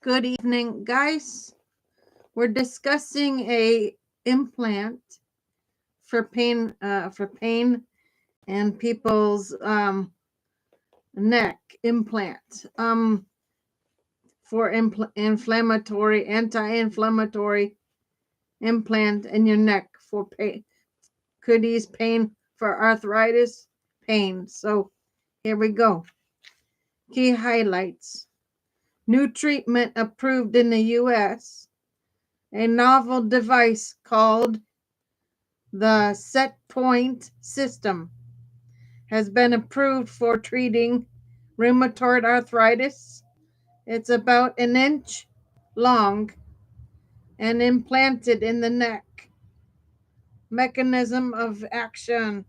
Good evening, guys. We're discussing a implant for pain and people's neck implant for anti-inflammatory implant in your neck for pain. Could ease pain for arthritis pain. So here we go. Key highlights. New treatment approved in the U.S. A novel device called the set point system has been approved for treating rheumatoid arthritis. It's about an inch long and implanted in the neck. Mechanism of action.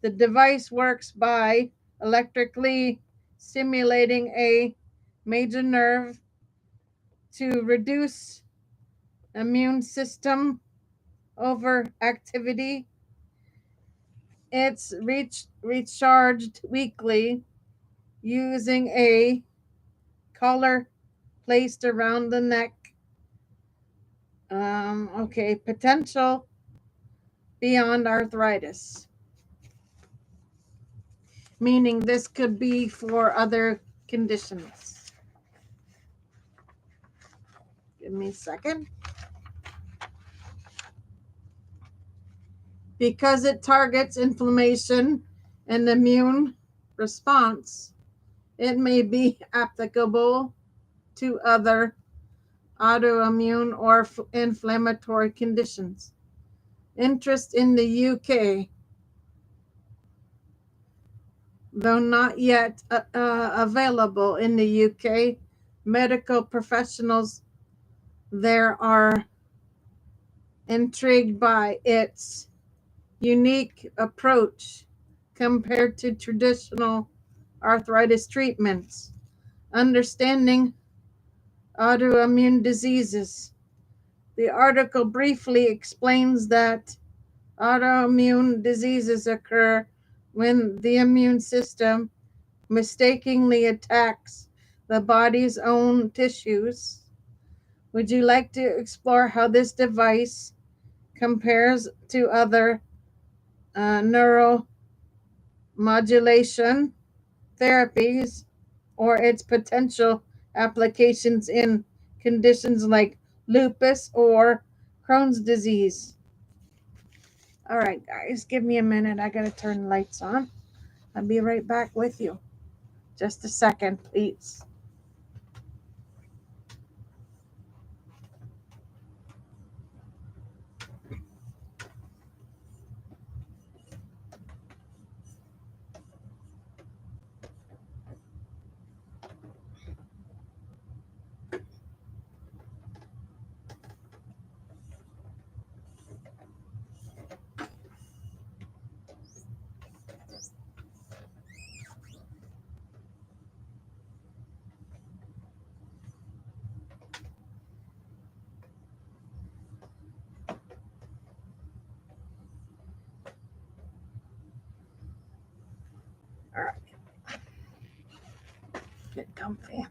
The device works by electrically stimulating a major nerve to reduce immune system overactivity. It's recharged weekly using a collar placed around the neck. Potential beyond arthritis, meaning this could be for other conditions. Give me a second. Because it targets inflammation and immune response, it may be applicable to other autoimmune or inflammatory conditions. Interest in the UK, though not yet available in the UK, medical professionals there are intrigued by its unique approach compared to traditional arthritis treatments. Understanding autoimmune diseases. The article briefly explains that autoimmune diseases occur when the immune system mistakenly attacks the body's own tissues. Would you like to explore how this device compares to other neuromodulation therapies or its potential applications in conditions like lupus or Crohn's disease? All right, guys, give me a minute. I got to turn the lights on. I'll be right back with you. Just a second, please. All right. Get comfy.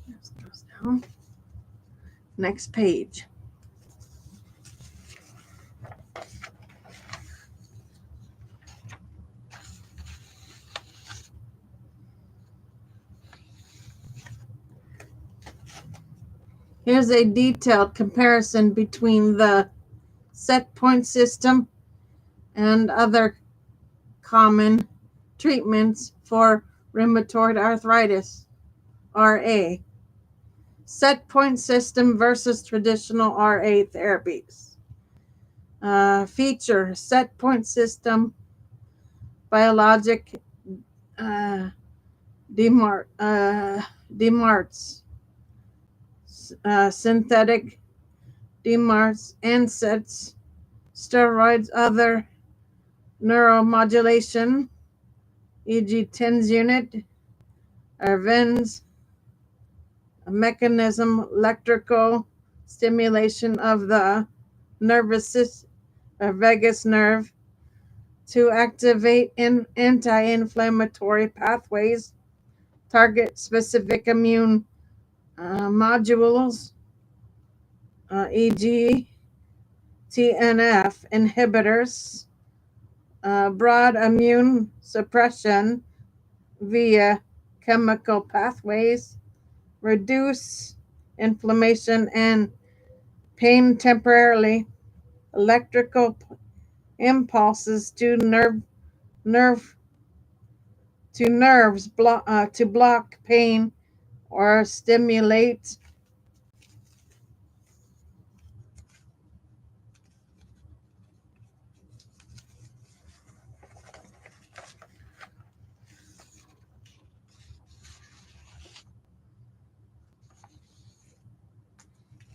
This goes down. Next page. Here's a detailed comparison between the set point system and other common treatments for rheumatoid arthritis, RA. Set point system versus traditional RA therapies. Feature set point system, biologic demarts, synthetic demarts, NSAIDs, steroids, other neuromodulation, e.g. TENS unit, VENS, mechanism, electrical stimulation of the nervous system, vagus nerve, to activate anti-inflammatory pathways, target specific immune modules, e.g., TNF inhibitors, broad immune suppression via chemical pathways, reduce inflammation and pain temporarily, electrical impulses to nerve nerves to block pain or stimulate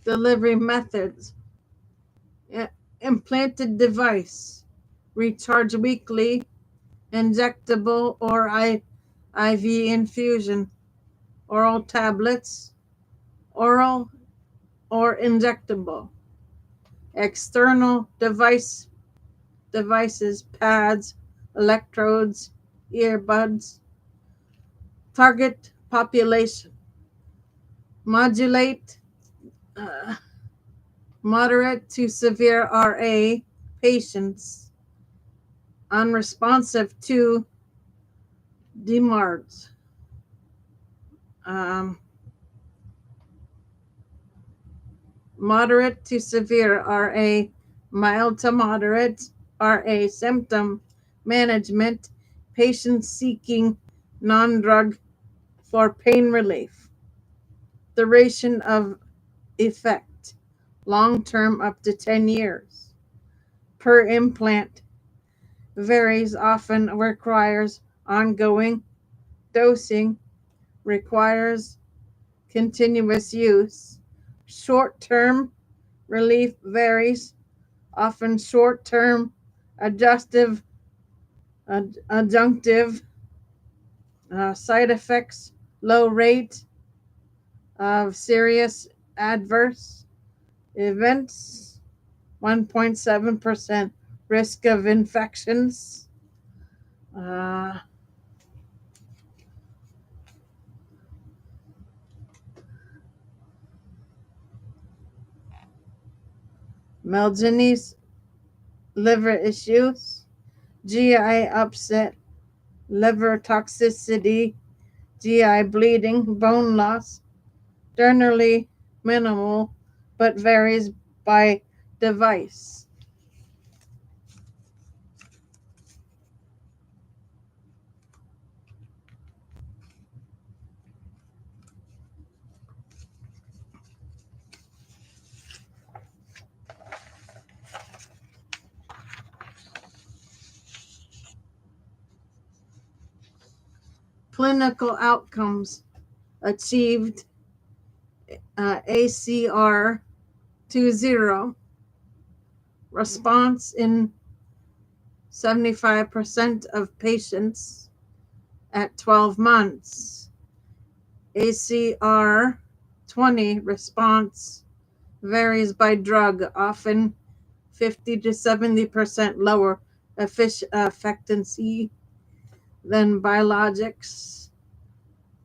delivery methods. Implanted device, recharge weekly, injectable or IV infusion, oral tablets, oral or injectable, external devices, pads, electrodes, earbuds, target population, modulate uh, moderate to severe RA patients unresponsive to DMARDs. Um, Moderate to severe RA, mild to moderate RA symptom management, patients seeking non-drug for pain relief. Duration of effect, long-term up to 10 years. Per implant, varies, often requires ongoing dosing, requires continuous use. Short-term relief varies, often short-term adjunctive side effects, low rate of serious adverse events, 1.7% risk of infections. Uh, Melanges, liver issues, GI upset, liver toxicity, GI bleeding, bone loss, generally minimal but varies by device. Clinical outcomes achieved ACR 20 response in 75% of patients at 12 months. ACR 20 response varies by drug, often 50 to 70% lower efficacy than biologics.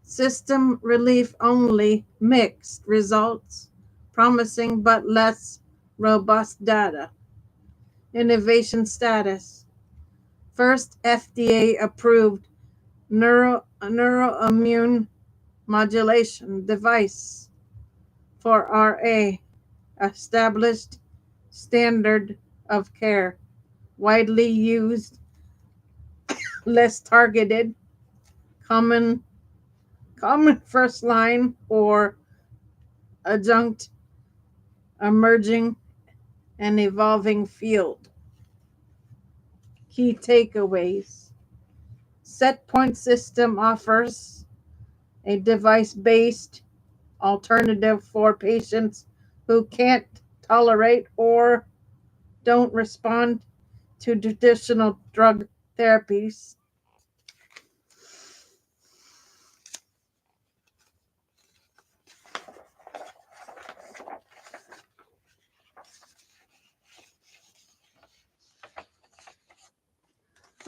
System relief only, mixed results, promising but less robust data. Innovation status. First FDA approved neuroimmune modulation device for RA, established standard of care, widely used, less targeted, common first line or adjunct, emerging and evolving field. Key takeaways. Setpoint system offers a device-based alternative for patients who can't tolerate or don't respond to traditional drug therapies.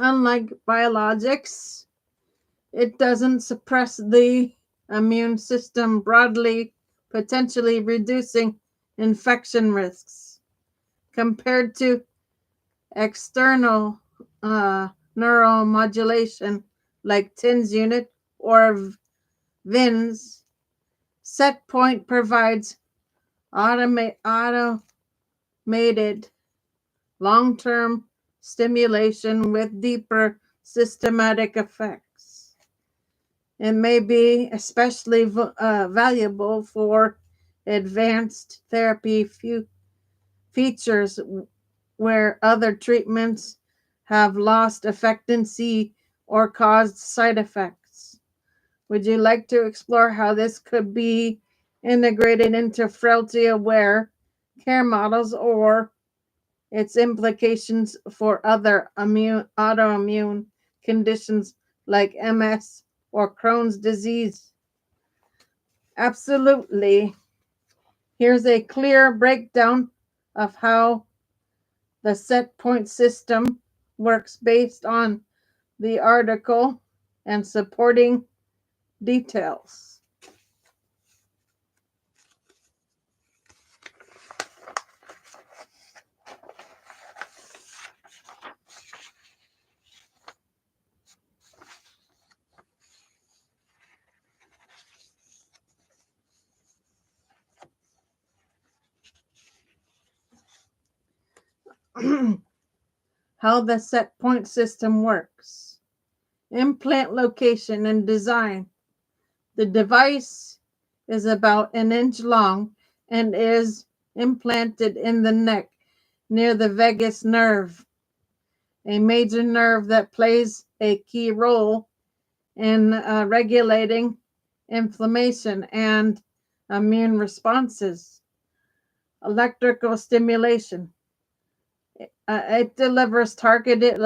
Unlike biologics, it doesn't suppress the immune system broadly, potentially reducing infection risks. Compared to external neuromodulation like TINS unit or VINS, set point provides automated long-term stimulation with deeper systematic effects. It may be especially valuable for advanced therapy features where other treatments have lost efficacy or caused side effects. Would you like to explore how this could be integrated into frailty aware care models or its implications for other autoimmune conditions like MS or Crohn's disease? Absolutely. Here's a clear breakdown of how the set point system works based on the article and supporting details. How the set point system works. Implant location and design. The device is about an inch long and is implanted in the neck near the vagus nerve, a major nerve that plays a key role in regulating inflammation and immune responses. Electrical stimulation. It delivers targeted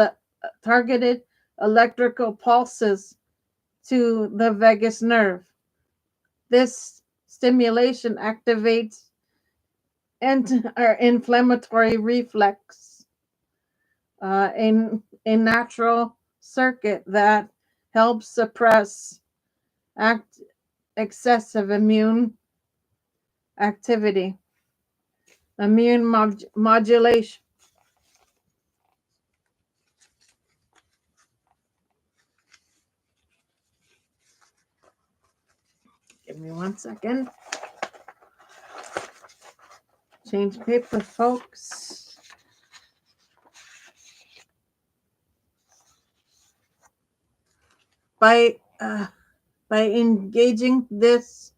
electrical pulses to the vagus nerve. This stimulation activates inflammatory reflex, a natural circuit that helps suppress excessive immune activity. Immune modulation. Give me 1 second. Change paper, folks. By engaging this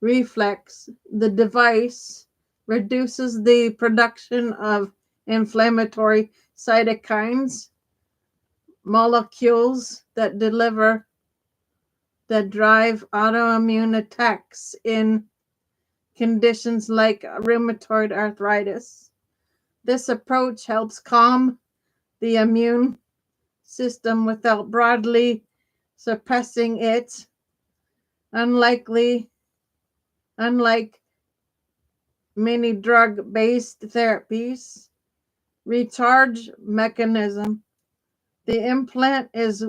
reflex, the device reduces the production of inflammatory cytokines, molecules that drive autoimmune attacks in conditions like rheumatoid arthritis. This approach helps calm the immune system without broadly suppressing it, unlike many drug-based therapies. Recharge mechanism. The implant is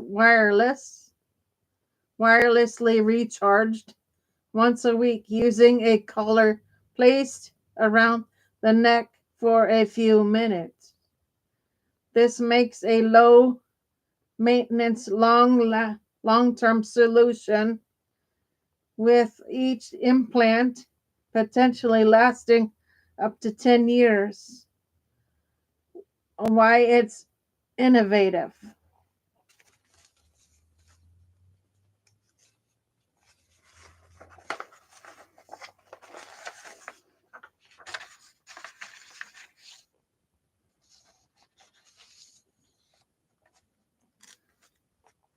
wirelessly recharged once a week using a collar placed around the neck for a few minutes. This makes a low maintenance long-term solution, with each implant potentially lasting up to 10 years. Why it's innovative.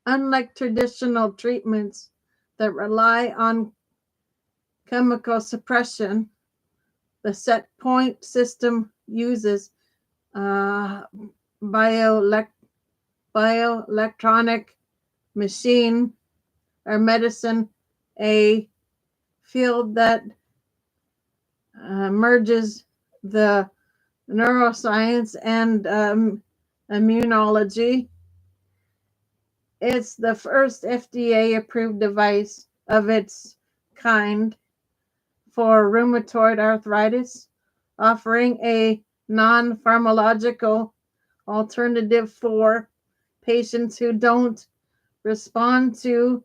Unlike traditional treatments that rely on chemical suppression, the set point system uses uh, bioelectronic machine or medicine, a field that merges the neuroscience and immunology. It's the first FDA approved device of its kind for rheumatoid arthritis, offering a non pharmacological alternative for patients who don't respond to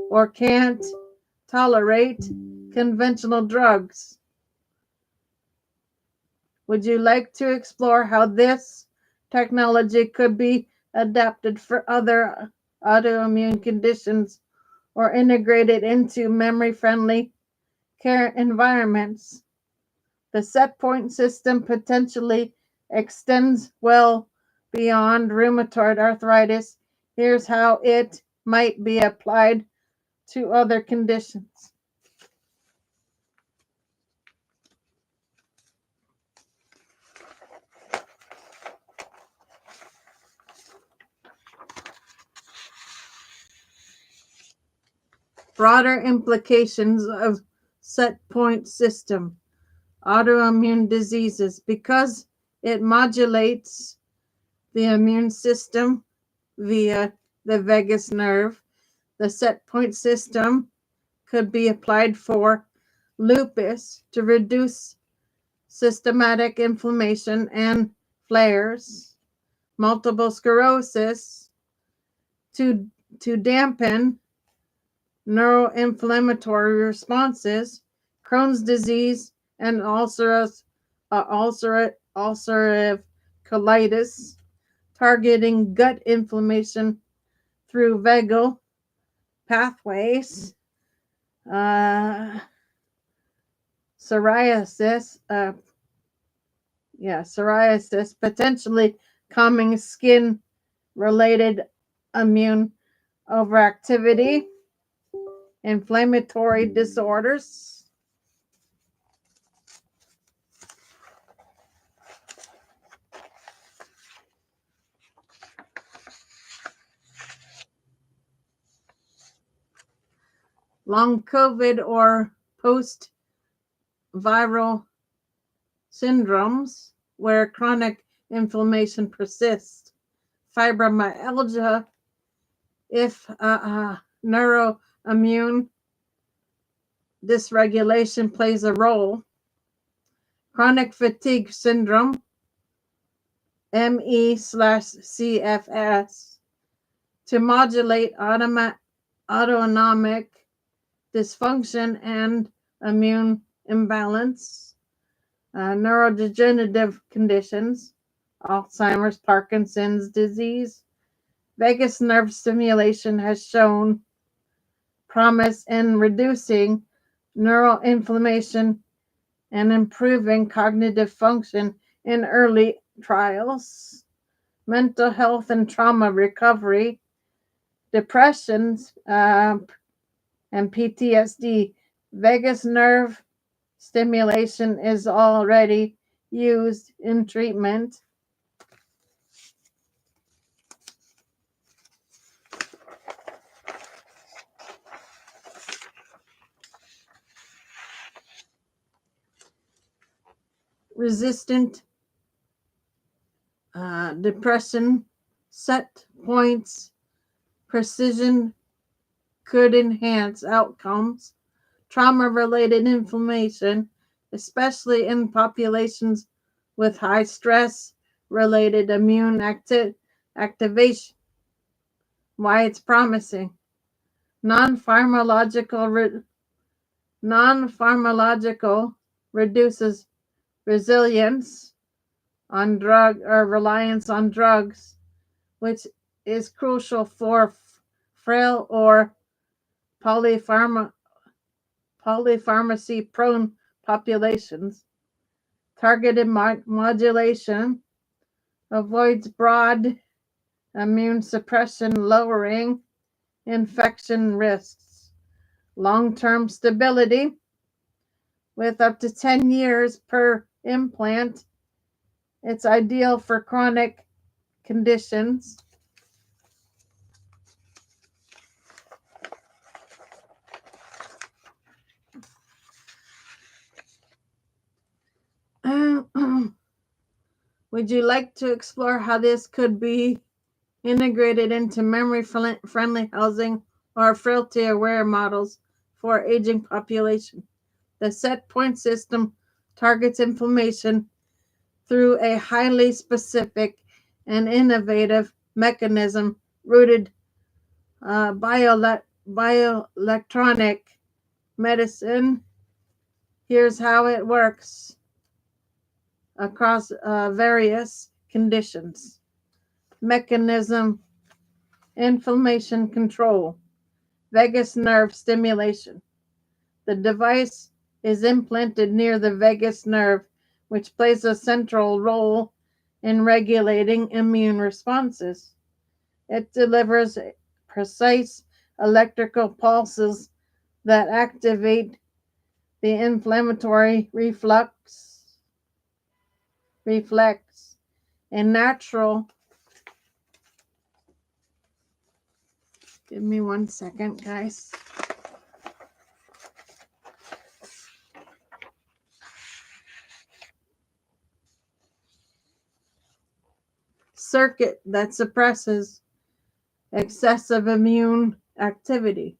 or can't tolerate conventional drugs. Would you like to explore how this technology could be adapted for other autoimmune conditions or integrated into memory friendly care environments? The set point system potentially extends well beyond rheumatoid arthritis. Here's how it might be applied to other conditions. Broader implications of set point system. Autoimmune diseases. Because it modulates the immune system via the vagus nerve, the set point system could be applied for lupus to reduce systematic inflammation and flares, multiple sclerosis to, to dampen neuroinflammatory responses, Crohn's disease, and ulcerative colitis, targeting gut inflammation through vagal pathways, uh, psoriasis, potentially calming skin-related immune overactivity, inflammatory disorders. Long COVID or post-viral syndromes where chronic inflammation persists, fibromyalgia, if neuroimmune dysregulation plays a role, chronic fatigue syndrome, ME/CFS, to modulate autonomic dysfunction and immune imbalance, neurodegenerative conditions, Alzheimer's, Parkinson's disease. Vagus nerve stimulation has shown promise in reducing neural inflammation and improving cognitive function in early trials. Mental health and trauma recovery, depressions, and PTSD. Vagus nerve stimulation is already used in treatment. Resistant depression, set points, precision could enhance outcomes. Trauma-related inflammation, especially in populations with high stress-related immune activation. Why it's promising. Non-pharmacological reduces resilience on drug or reliance on drugs, which is crucial for frail or polypharmacy prone populations. Targeted modulation avoids broad immune suppression, lowering infection risks. Long-term stability with up to 10 years per implant. It's ideal for chronic conditions. Would you like to explore how this could be integrated into memory-friendly housing or frailty-aware models for aging population. The set point system targets inflammation through a highly specific and innovative mechanism rooted bioelectronic medicine. Here's how it works across various conditions. Mechanism: inflammation control, vagus nerve stimulation. The device is implanted near the vagus nerve, which plays a central role in regulating immune responses. It delivers precise electrical pulses that activate the inflammatory reflex and natural. Give me 1 second, guys. Circuit that suppresses excessive immune activity.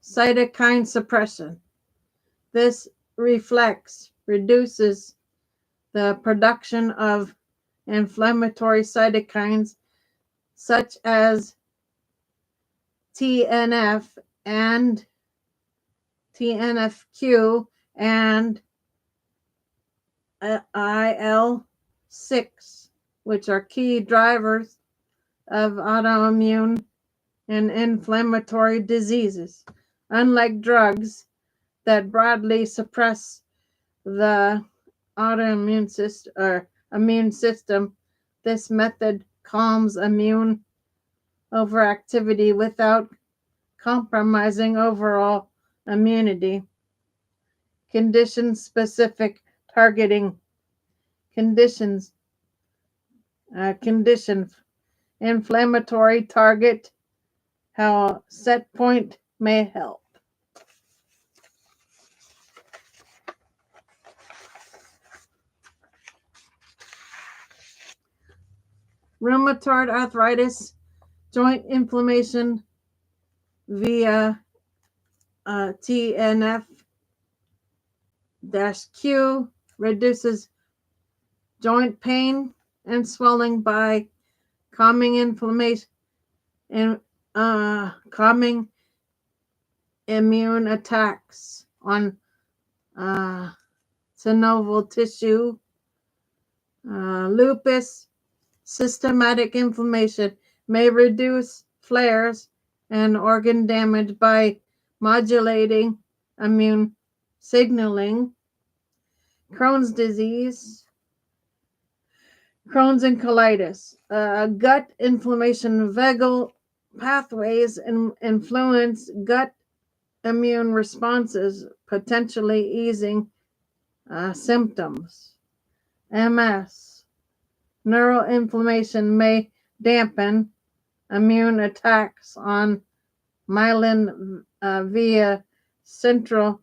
Cytokine suppression. This reflex reduces the production of inflammatory cytokines such as TNF and TNFQ and IL-6, which are key drivers of autoimmune and inflammatory diseases. Unlike drugs that broadly suppress the autoimmune system or immune system, this method calms immune overactivity without compromising overall immunity. Condition-specific targeting. Condition: inflammatory target. How set point may help. Rheumatoid arthritis, joint inflammation via TNF-Q reduces joint pain and swelling by calming inflammation and calming immune attacks on synovial tissue. Lupus, systematic inflammation may reduce flares and organ damage by modulating immune signaling. Crohn's disease, Crohn's and colitis, gut inflammation. Vagal pathways influence gut immune responses, potentially easing symptoms. MS, neuroinflammation may dampen immune attacks on myelin via central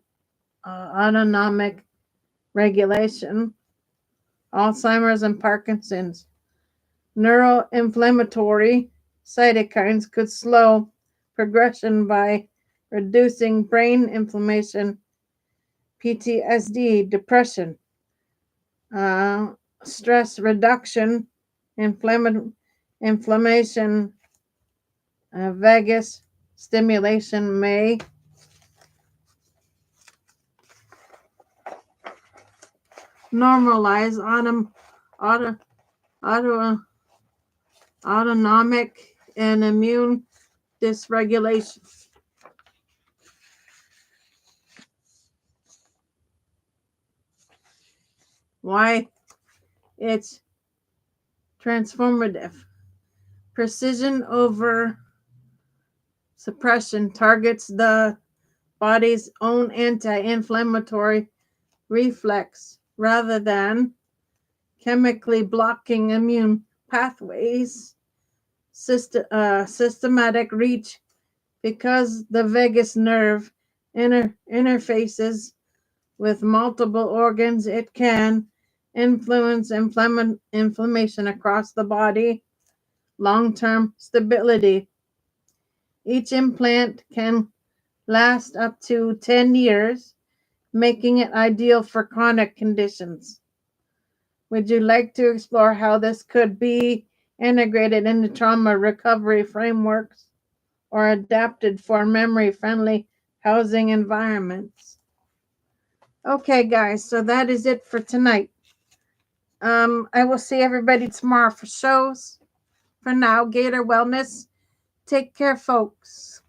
autonomic regulation. Alzheimer's and Parkinson's, neuroinflammatory cytokines could slow progression by reducing brain inflammation. PTSD, depression, stress reduction, inflammation, vagus stimulation may normalize autonomic and immune dysregulation. Why it's transformative. Precision over suppression targets the body's own anti-inflammatory reflex rather than chemically blocking immune pathways. Systematic reach, because the vagus nerve interfaces with multiple organs, it can influence inflammation across the body. long-term stability. Each implant can last up to 10 years, making it ideal for chronic conditions. Would you like to explore how this could be integrated into trauma recovery frameworks or adapted for memory friendly housing environments? Okay, guys, so that is it for tonight. I will see everybody tomorrow for shows. For now, Gator Wellness. Take care, folks.